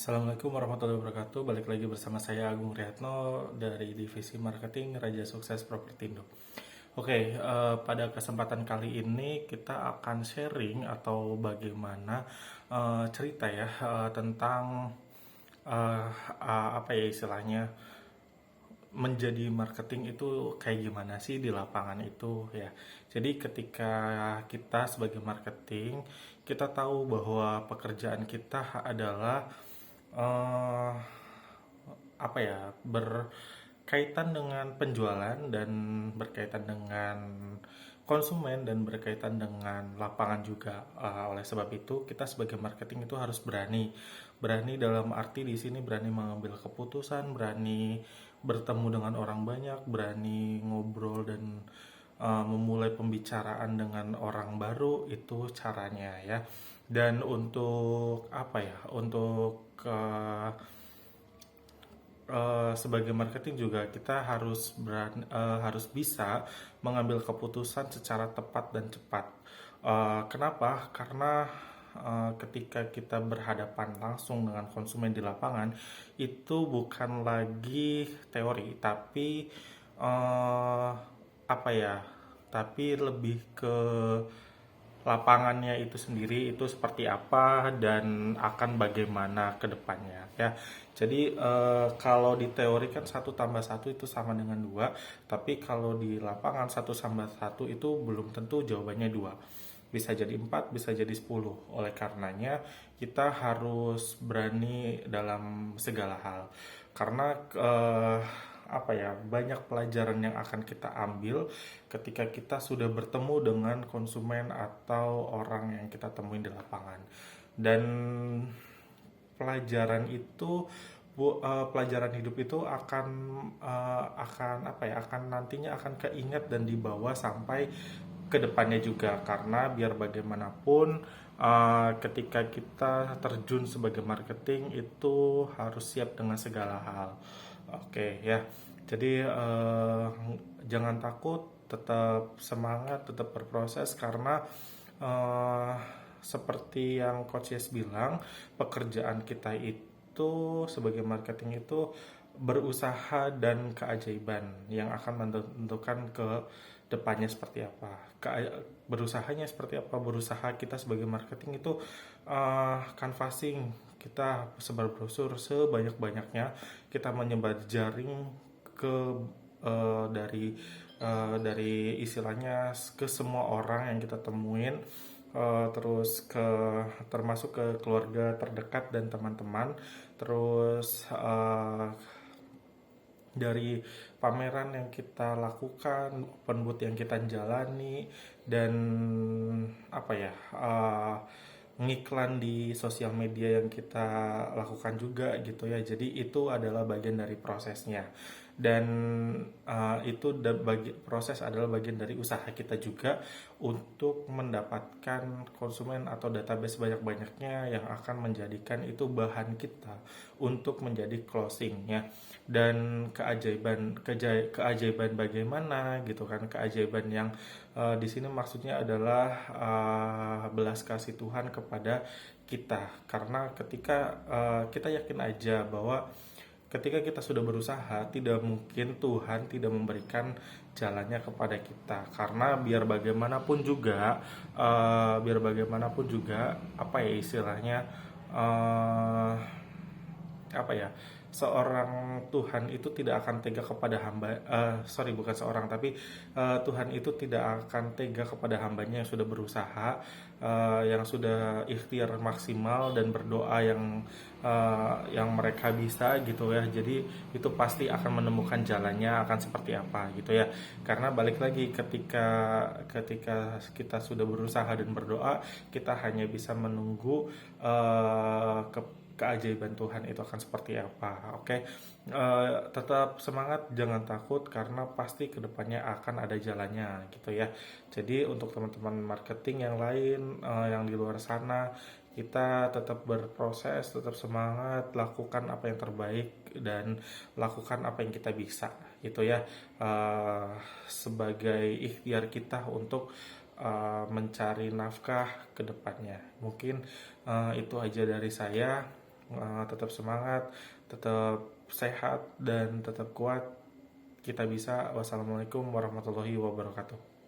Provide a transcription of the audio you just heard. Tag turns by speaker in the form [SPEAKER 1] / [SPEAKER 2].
[SPEAKER 1] Assalamualaikum warahmatullahi wabarakatuh. Balik lagi bersama saya Agung Riyatno dari Divisi Marketing Raja Sukses Propertindo. Oke, pada kesempatan kali ini kita akan sharing atau bagaimana cerita ya tentang eh, apa ya istilahnya menjadi marketing itu kayak gimana sih di lapangan itu ya. Jadi ketika kita sebagai marketing, kita tahu bahwa pekerjaan kita adalah eh, apa ya berkaitan dengan penjualan dan berkaitan dengan konsumen dan berkaitan dengan lapangan juga. Oleh sebab itu kita sebagai marketing itu harus berani dalam arti di sini berani mengambil keputusan, berani bertemu dengan orang banyak, berani ngobrol dan memulai pembicaraan dengan orang baru. Itu caranya ya. Dan untuk apa ya untuk sebagai marketing juga kita harus bisa mengambil keputusan secara tepat dan cepat. Kenapa? Karena ketika kita berhadapan langsung dengan konsumen di lapangan itu bukan lagi teori, tapi apa ya? Tapi lebih ke lapangannya itu sendiri itu seperti apa dan akan bagaimana ke depannya ya. Jadi kalau di teori kan satu tambah satu itu sama dengan dua, tapi kalau di lapangan satu tambah satu itu belum tentu jawabannya dua. Bisa jadi 4, bisa jadi 10. Oleh karenanya kita harus berani dalam segala hal. Karena apa ya banyak pelajaran yang akan kita ambil ketika kita sudah bertemu dengan konsumen atau orang yang kita temuin di lapangan. Dan pelajaran itu pelajaran hidup itu akan apa ya akan nantinya akan keinget dan dibawa sampai ke depannya juga, karena biar bagaimanapun ketika kita terjun sebagai marketing itu harus siap dengan segala hal. Oke ya, jadi jangan takut, tetap semangat, tetap berproses karena eh, seperti yang Coach Yes bilang, pekerjaan kita itu sebagai marketing itu berusaha dan keajaiban yang akan menentukan ke depannya seperti apa. Berusahanya seperti apa? Berusaha kita sebagai marketing itu canvassing, kita sebar brosur sebanyak-banyaknya, kita menyebar jaring ke dari istilahnya ke semua orang yang kita temuin, terus termasuk ke keluarga terdekat dan teman-teman, terus dari pameran yang kita lakukan, open booth yang kita jalani, dan apa ya ngiklan di sosial media yang kita lakukan juga gitu ya. Jadi itu adalah bagian dari prosesnya, dan proses adalah bagian dari usaha kita juga untuk mendapatkan konsumen atau database banyak-banyaknya yang akan menjadikan itu bahan kita untuk menjadi closing ya. Dan keajaiban bagaimana gitu kan, keajaiban yang di sini maksudnya adalah belas kasih Tuhan kepada kita, karena ketika kita yakin aja bahwa ketika kita sudah berusaha, tidak mungkin Tuhan tidak memberikan jalannya kepada kita. Karena biar bagaimanapun juga, apa ya istilahnya, eh, apa ya seorang Tuhan itu tidak akan tega kepada hamba, sorry bukan seorang tapi Tuhan itu tidak akan tega kepada hambanya yang sudah berusaha, yang sudah ikhtiar maksimal dan berdoa yang mereka bisa gitu ya. Jadi itu pasti akan menemukan jalannya akan seperti apa gitu ya. Karena balik lagi, ketika kita sudah berusaha dan berdoa, kita hanya bisa menunggu keajaiban Tuhan itu akan seperti apa. Oke. Tetap semangat, jangan takut, karena pasti kedepannya akan ada jalannya gitu ya. Jadi untuk teman-teman marketing yang lain, yang di luar sana, kita tetap berproses, tetap semangat, lakukan apa yang terbaik dan lakukan apa yang kita bisa gitu ya. Sebagai ikhtiar kita untuk mencari nafkah ke depannya. Mungkin itu aja dari saya. tetap semangat, tetap sehat, dan tetap kuat. Kita bisa. Wassalamualaikum warahmatullahi wabarakatuh.